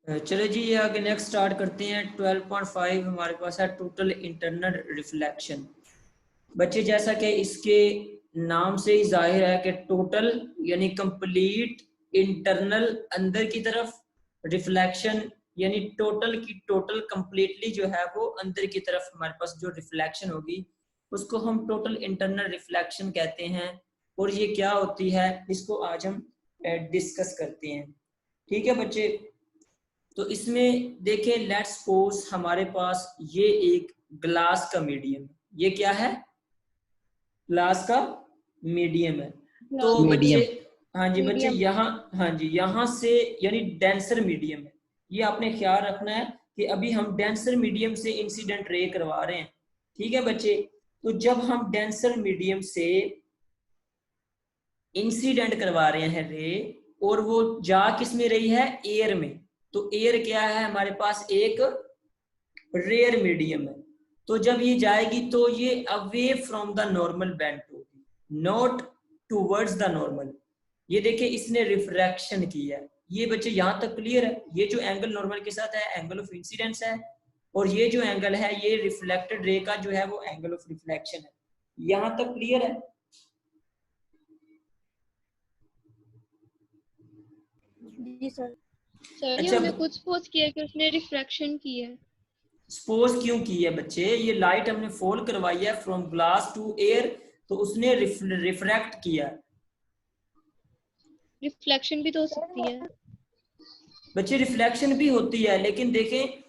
चलो जी, ये आगे नेक्स्ट स्टार्ट करते हैं। 12.5 हमारे पास है टोटल इंटरनल रिफ्लेक्शन। बच्चे जैसा कि इसके नाम से ही जाहिर है कि टोटल यानी कंप्लीट, इंटरनल अंदर की तरफ, रिफ्लेक्शन यानी टोटल की टोटल कंप्लीटली जो है वो अंदर की तरफ हमारे पास जो रिफ्लेक्शन होगी उसको हम टोटल इंटरनल रिफ्लेक्शन कहते हैं। और ये क्या होती है इसको आज हम डिस्कस करते हैं। ठीक है बच्चे, तो इसमें देखिए लेट्स सपोज हमारे पास ये एक ग्लास का मीडियम, ये क्या है, ग्लास का मीडियम है। तो बच्चे, हाँ जी बच्चे, यहाँ, हाँ जी, यहाँ से यानी डेंसर मीडियम है। ये आपने ख्याल रखना है कि अभी हम डेंसर मीडियम से इंसिडेंट रे करवा रहे हैं। ठीक है बच्चे, तो जब हम डेंसर मीडियम से इंसिडेंट करवा रहे हैं रे, और वो जा किस में रही है, एयर में, तो एयर क्या है हमारे पास, एक रेयर मीडियम है। तो जब ये जाएगी तो ये away from the normal bent होगी, नॉट टूवर्ड्स द नॉर्मल। ये देखिए इसने रिफ्रैक्शन की है। ये बच्चे यहाँ तक क्लियर है? ये जो एंगल नॉर्मल के साथ है एंगल ऑफ इंसिडेंस है, और ये जो एंगल है ये रिफ्लेक्टेड रे का जो है वो एंगल ऑफ रिफ्लेक्शन है। यहाँ तक क्लियर है? जी सर। अच्छा, हमने खुद सपोज किया कि उसने रिफ्रैक्शन की है। सपोज क्यों की है बच्चे? ये लाइट हमने फॉल करवाई है फ्रॉम ग्लास टू एयर, तो उसने रिफ्रैक्ट किया। रिफ्लेक्शन भी तो हो सकती है बच्चे, रिफ्लेक्शन भी होती है, लेकिन देखें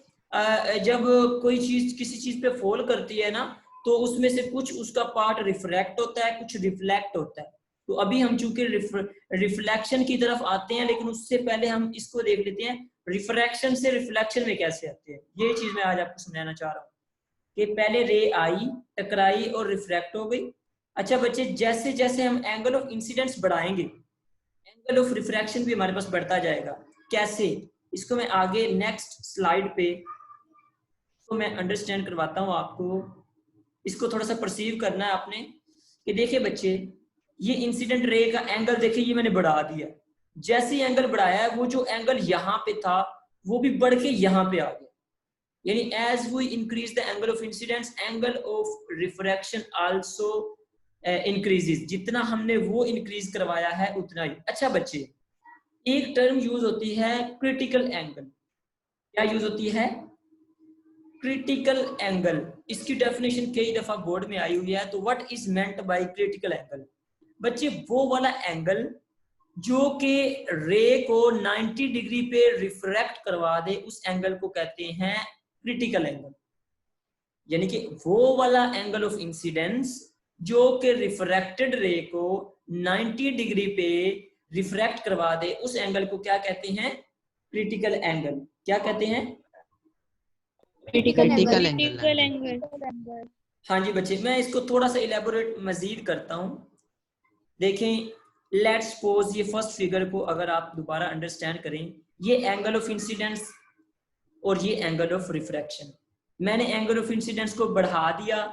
जब कोई चीज किसी चीज पे फॉल करती है ना, तो उसमें से कुछ उसका पार्ट रिफ्रैक्ट होता है, कुछ रिफ्लेक्ट होता है। तो अभी हम चूंकि रिफ्लेक्शन की तरफ आते हैं, लेकिन उससे पहले हम इसको देख लेते हैं रिफ्रैक्शन से रिफ्लेक्शन में कैसे आते हैं। ये चीज मैं आज आपको समझाना चाह रहा हूँ कि पहले रे आई, टकराई और रिफ्रैक्ट हो गई। अच्छा बच्चे, जैसे जैसे हम एंगल ऑफ इंसिडेंस बढ़ाएंगे, एंगल ऑफ रिफ्रैक्शन भी हमारे पास बढ़ता जाएगा। कैसे? इसको मैं आगे नेक्स्ट स्लाइड पे तो मैं अंडरस्टैंड करवाता हूँ आपको। इसको थोड़ा सा परसीव करना है आपने कि देखिए बच्चे, ये इंसिडेंट रे का एंगल देखिए ये मैंने बढ़ा दिया। जैसे एंगल बढ़ाया है, वो जो एंगल यहाँ पे था वो भी बढ़ के यहाँ पे आ गया। यानी as we increase the angle of incidence, angle of refraction also increases. जितना हमने वो इंक्रीज करवाया है उतना ही। अच्छा बच्चे, एक टर्म यूज होती है क्रिटिकल एंगल। क्या यूज होती है? Critical angle. इसकी डेफिनेशन कई दफा बोर्ड में आई हुई है। तो what is meant by critical angle? बच्चे, वो वाला एंगल जो कि रे को 90 डिग्री पे रिफ्रैक्ट करवा दे, उस एंगल को कहते हैं क्रिटिकल एंगल। यानी कि वो वाला एंगल ऑफ इंसिडेंस जो कि रिफ्रैक्टेड रे को 90 डिग्री पे रिफ्रैक्ट करवा दे, उस एंगल को क्या कहते हैं? Critical angle. क्या कहते हैं? Critical angle. हाँ जी बच्चे, मैं इसको थोड़ा सा इलेबोरेट मजीद करता हूँ। देखें, लेट्स सपोज ये फर्स्ट फिगर को अगर आप दोबारा अंडरस्टैंड करें, ये एंगल ऑफ इंसिडेंस और ये एंगल ऑफ रिफ्रैक्शन। मैंने एंगल ऑफ इंसिडेंस को बढ़ा दिया,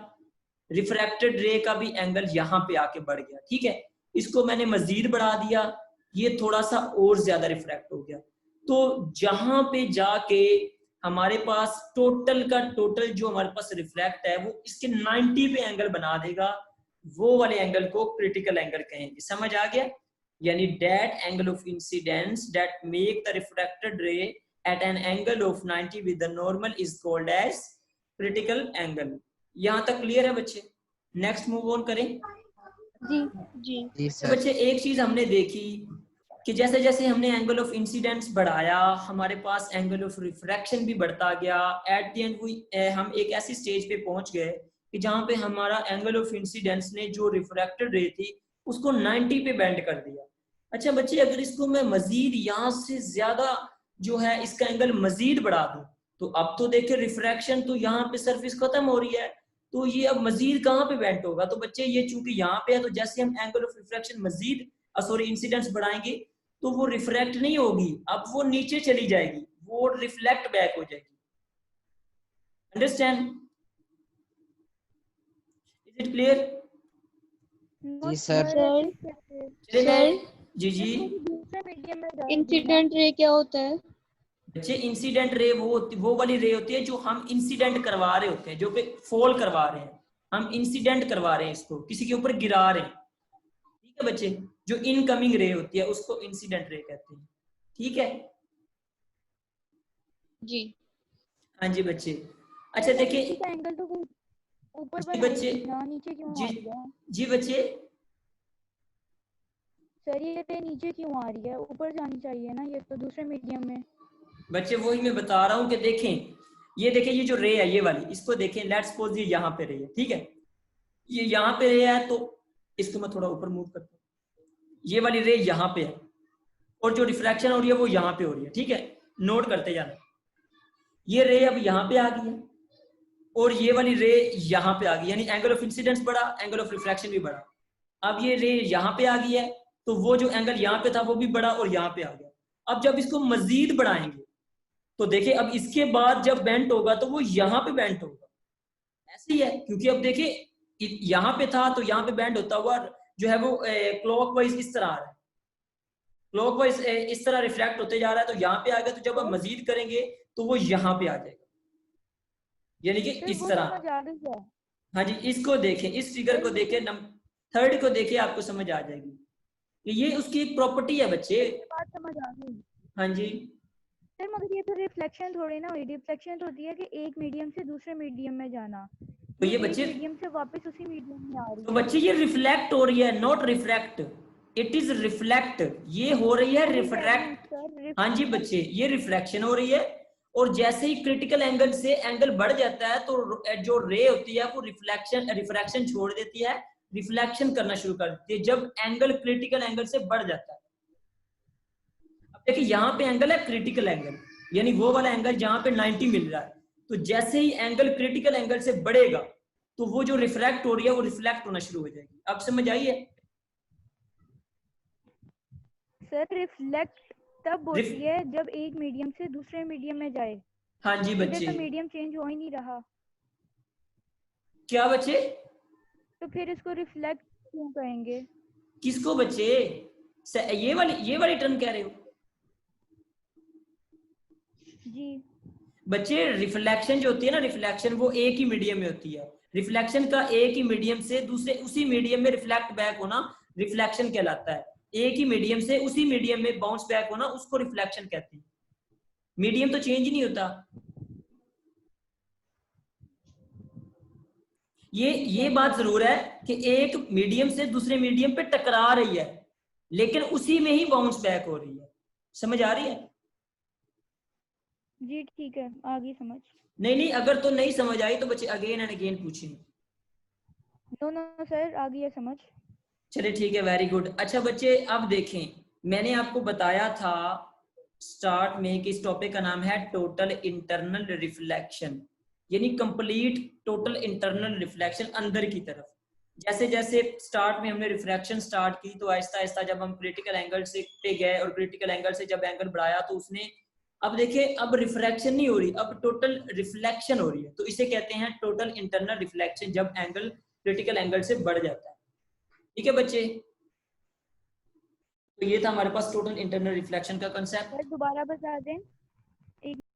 रिफ्रैक्टेड रे का भी एंगल यहाँ पे आके बढ़ गया। ठीक है, इसको मैंने मजीद बढ़ा दिया, ये थोड़ा सा और ज्यादा रिफ्रैक्ट हो गया। तो जहां पे जाके हमारे पास टोटल का टोटल जो हमारे पास रिफ्लेक्ट है वो इसके 90 पे एंगल बना देगा, वो वाले एंगल को क्रिटिकल एंगल कहेंगे। समझ आ गया? यानी that angle of incidence that make the refracted रे at an angle of 90 with the normal is called as critical angle। यहां तक क्लियर है बच्चे? नेक्स्ट मूव ऑन करें। जी जी सर। बच्चे, एक चीज हमने देखी कि जैसे जैसे हमने एंगल ऑफ इंसिडेंस बढ़ाया, हमारे पास एंगल ऑफ रिफ्रैक्शन भी बढ़ता गया। एट द एंड हम एक ऐसी स्टेज पे पहुंच गए कि जहां पे हमारा एंगल ऑफ इंसिडेंस ने जो रिफ्रैक्टेड रे थी उसको 90 पे बेंड कर दिया। अच्छा बच्चे, अगर इसको मैं मजीद यहाँ से ज्यादा जो है इसका एंगल मजीद बढ़ा दूं, तो अब तो देखिए रिफ्रैक्शन तो यहाँ पे सरफेस खत्म हो रही है, तो ये अब मजीद कहाँ पे बेंट होगा? तो बच्चे, ये चूंकि यहाँ पे है, तो जैसे हम एंगल ऑफ रिफ्रैक्शन मजीद सॉरी इंसिडेंस बढ़ाएंगे तो वो रिफ्रैक्ट नहीं होगी, अब वो नीचे चली जाएगी, वो रिफ्लेक्ट बैक हो जाएगी। अंडरस्टैंड? Is it clear? जी सर। जी जी। इंसिडेंट रे क्या होता है? बच्चे इंसिडेंट रे वो वाली रे होती है जो हम इंसिडेंट करवा रहे होते हैं, जो पे फॉल करवा रहे हैं, हम इंसिडेंट करवा रहे हैं, इसको किसी के ऊपर गिरा रहे हैं। ठीक है बच्चे, जो इनकमिंग रे होती है उसको इंसिडेंट रे कहते हैं। ठीक है जी। हाँ जी बच्चे। अच्छा देखिए एंगल तो ऊपर जी बच्चे, नीचे क्यों जी आ रही है? जी बच्चे, सर ये रे नीचे क्यों आ रही है? ऊपर जानी चाहिए ना, ये तो दूसरे मीडियम में। बच्चे वही मैं बता रहा हूँ कि देखें, ये देखें, ये जो रे है ये वाली, इसको देखें, लेट्स सपोज ये यहाँ पे रे है, ठीक है, ये यहाँ पे रे है, तो इसको मैं थोड़ा ऊपर मूव करता हूँ, ये वाली रे यहाँ पे है, और जो रिफ्रैक्शन हो रही है वो यहाँ पे हो रही है। ठीक है, नोट करते जाना, ये रे अब यहाँ पे आ गई है, और ये वाली रे यहाँ पे आ गई, यानी एंगल ऑफ इंसिडेंस बढ़ा, एंगल ऑफ रिफ्रैक्शन भी बढ़ा। अब ये रे यहाँ पे आ गई है, तो वो जो एंगल यहाँ पे था वो भी बढ़ा और यहाँ पे आ गया। अब जब इसको मजीद बढ़ाएंगे तो देखिए, अब इसके बाद जब बेंट होगा तो वो यहाँ पे बेंट होगा, ऐसे ही है, क्योंकि अब देखिए यहाँ पे था तो यहाँ पे बेंट होता हुआ जो है वो क्लॉकवाइज इस तरह आ रहा है, क्लॉकवाइज इस तरह रिफ्लेक्ट होते जा रहा है, तो यहाँ पे आ गया, तो जब हम मजीद करेंगे तो वो यहाँ पे आ जाएगा, यानी कि इस तरह। हाँ जी, इसको देखें, इस फिगर को देखें, थर्ड को देखें, आपको समझ आ जाएगी कि ये उसकी एक प्रॉपर्टी है बच्चे। बात समझ आ गई। हाँ जी सर मगर ये तो रिफ्लेक्शन थोड़ी ना हुई, रिफ्लेक्शन तो होती है कि एक मीडियम से दूसरे मीडियम में जाना, तो ये बच्चे मीडियम से वापस उसी मीडियम में आ रही है। तो बच्चे ये रिफ्लेक्ट हो रही है, not refract, it is reflect, ये हो रही है रिफ्रैक्ट। हाँ जी बच्चे, ये रिफ्लेक्शन हो रही है, और जैसे ही क्रिटिकल एंगल से एंगल बढ़ जाता है तो जो रे होती है वो रिफ्रैक्शन छोड़ देती है, रिफ्लेक्शन करना शुरू कर देती है जब एंगल क्रिटिकल एंगल से बढ़ जाता है। अब देखिए यहाँ पे एंगल है क्रिटिकल एंगल, यानी वो वाला एंगल जहाँ पे 90 मिल रहा है, तो जैसे ही एंगल क्रिटिकल एंगल से बढ़ेगा तो वो जो रिफ्रैक्ट हो रही है वो रिफ्लेक्ट होना शुरू हो जाएगी। अब समझ आई है? सर रिफ्लेक्ट तब होती है जब एक मीडियम से दूसरे मीडियम में जाए। हाँ जी बच्चे, तो मीडियम चेंज हो ही नहीं रहा। क्या बच्चे? तो फिर इसको रिफ्लेक्ट क्यों कहेंगे? किसको बच्चे? ये वाली टर्म कह रहे हो? जी बच्चे रिफ्लेक्शन जो होती है ना, रिफ्लेक्शन वो एक ही मीडियम में होती है, रिफ्लेक्शन का एक ही मीडियम से दूसरे उसी मीडियम में रिफ्लेक्ट बैक होना रिफ्लेक्शन कहलाता है, एक ही मीडियम से उसी मीडियम में बाउंस बैक होना उसको रिफ्लेक्शन कहते हैं। मीडियम तो चेंज ही नहीं होता। ये बात जरूर है कि एक मीडियम से दूसरे मीडियम पे टकरा रही है, लेकिन उसी में ही बाउंस बैक हो रही है। समझ आ रही है? जी ठीक है, आ गई समझ। नहीं, अगर तो नहीं समझ आई तो बच्चे अगेन एंड अगेन पूछेंगे। नो सर, आ गई है समझ। चलिए ठीक है, वेरी गुड। अच्छा बच्चे, अब देखें, मैंने आपको बताया था स्टार्ट में कि इस टॉपिक का नाम है टोटल इंटरनल रिफ्लेक्शन, यानी कंप्लीट टोटल इंटरनल रिफ्लेक्शन अंदर की तरफ। जैसे जैसे स्टार्ट में हमने रिफ्रैक्शन स्टार्ट की तो आहिस्ता आहिस्ता जब हम क्रिटिकल एंगल से पे गए और क्रिटिकल एंगल से जब एंगल बढ़ाया तो उसने, अब देखिए, अब रिफ्रैक्शन नहीं हो रही, अब टोटल रिफ्लेक्शन हो रही है, तो इसे कहते हैं टोटल इंटरनल रिफ्लेक्शन, जब एंगल क्रिटिकल एंगल से बढ़ जाता है। ठीक है बच्चे, तो ये था हमारे पास टोटल इंटरनल रिफ्लेक्शन का कंसेप्ट। दोबारा बता दें।